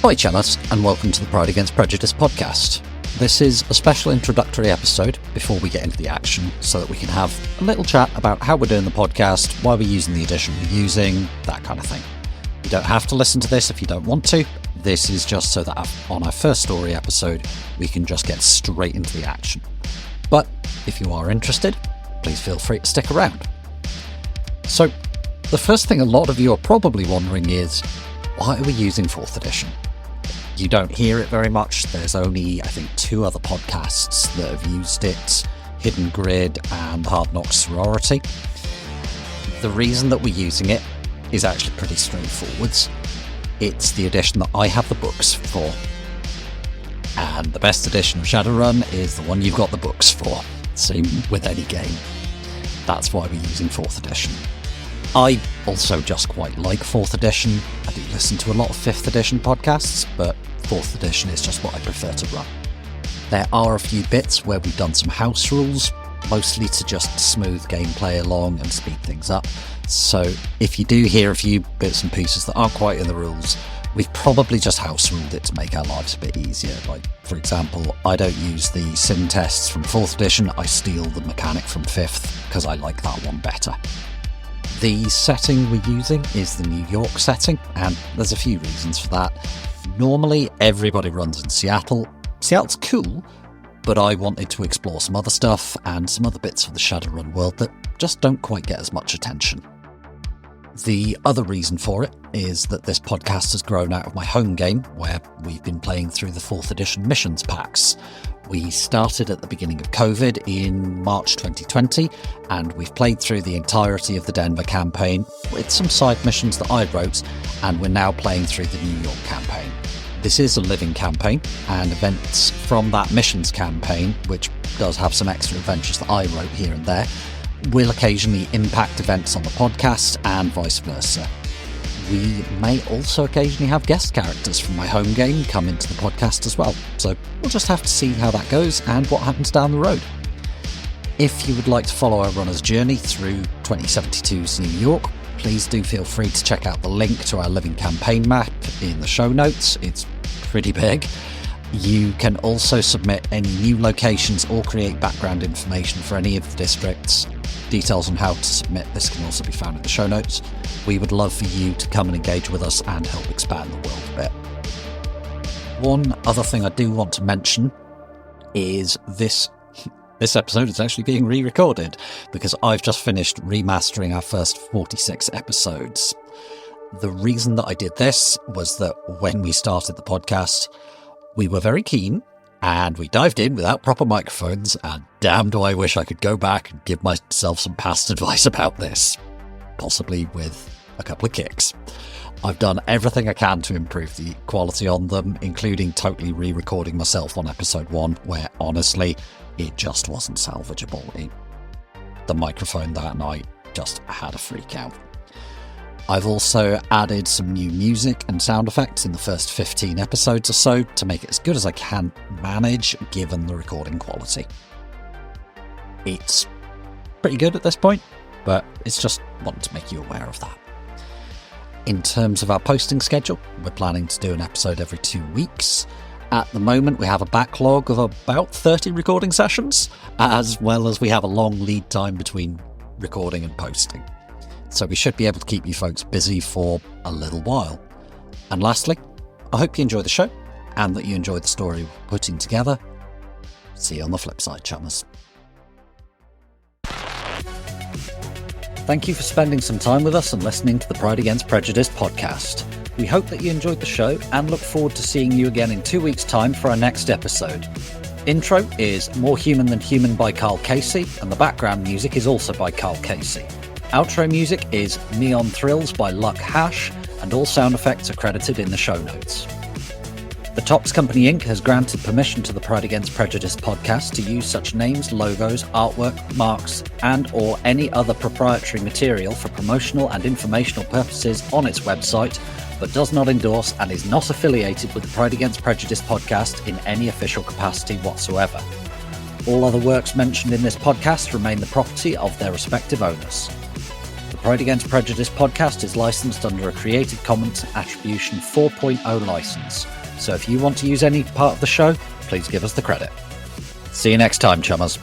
Hi Chammers, and welcome to the Pride Against Prejudice podcast. This is a special introductory episode before we get into the action, so that we can have a little chat about how we're doing the podcast, why we're using the edition we're using, that kind of thing. You don't have to listen to this if you don't want to. This is just so that on our first story episode, we can just get straight into the action. But if you are interested, please feel free to stick around. So, the first thing a lot of you are probably wondering is, why are we using 4th edition? You don't hear it very much. There's only, I think, 2 other podcasts that have used it, Hidden Grid and Hard Knocks Sorority. The reason that we're using it is actually pretty straightforward. It's the edition that I have the books for. And the best edition of Shadowrun is the one you've got the books for. Same with any game. That's why we're using 4th edition. I also just quite like 4th edition. I do listen to a lot of 5th edition podcasts, but 4th edition is just what I prefer to run. There are a few bits where we've done some house rules, mostly to just smooth gameplay along and speed things up. So if you do hear a few bits and pieces that aren't quite in the rules, we've probably just house ruled it to make our lives a bit easier. Like, for example, I don't use the sim tests from 4th edition, I steal the mechanic from 5th, because I like that one better. The setting we're using is the New York setting, and there's a few reasons for that. Normally, everybody runs in Seattle. Seattle's cool, but I wanted to explore some other stuff and some other bits of the Shadowrun world that just don't quite get as much attention. The other reason for it is that this podcast has grown out of my home game, where we've been playing through the 4th edition missions packs. We started at the beginning of COVID in March 2020, and we've played through the entirety of the Denver campaign with some side missions that I wrote, and we're now playing through the New York campaign. This is a living campaign, and events from that missions campaign, which does have some extra adventures that I wrote here and there, will occasionally impact events on the podcast and vice versa. We may also occasionally have guest characters from my home game come into the podcast as well, so we'll just have to see how that goes and what happens down the road. If you would like to follow our runner's journey through 2072's New York, please do feel free to check out the link to our living campaign map in the show notes. It's pretty big. You can also submit any new locations or create background information for any of the districts. Details on how to submit this can also be found in the show notes. We would love for you to come and engage with us and help expand the world a bit. One other thing I do want to mention is this episode is actually being re-recorded because I've just finished remastering our first 46 episodes. The reason that I did this was that when we started the podcast, we were very keen and we dived in without proper microphones, and damn do I wish I could go back and give myself some past advice about this. Possibly with a couple of kicks. I've done everything I can to improve the quality on them, including totally re-recording myself on episode 1, where honestly, it just wasn't salvageable. The microphone that night just had a freak out. I've also added some new music and sound effects in the first 15 episodes or so to make it as good as I can manage given the recording quality. It's pretty good at this point, but it's just wanted to make you aware of that. In terms of our posting schedule, we're planning to do an episode every 2 weeks. At the moment, we have a backlog of about 30 recording sessions, as well as we have a long lead time between recording and posting. So we should be able to keep you folks busy for a little while. And lastly, I hope you enjoy the show and that you enjoy the story we're putting together. See you on the flip side, chummers. Thank you for spending some time with us and listening to the Pride Against Prejudice podcast. We hope that you enjoyed the show and look forward to seeing you again in 2 weeks' time for our next episode. Intro is More Human Than Human by Carl Casey, and the background music is also by Carl Casey. Outro music is Neon Thrills by Luck Hash, and all sound effects are credited in the show notes. The Topps Company Inc. has granted permission to the Pride Against Prejudice podcast to use such names, logos, artwork, marks, and or any other proprietary material for promotional and informational purposes on its website, but does not endorse and is not affiliated with the Pride Against Prejudice podcast in any official capacity whatsoever. All other works mentioned in this podcast remain the property of their respective owners. Pride Against Prejudice podcast is licensed under a Creative Commons Attribution 4.0 license, so if you want to use any part of the show, please give us the credit. See you next time, chummers.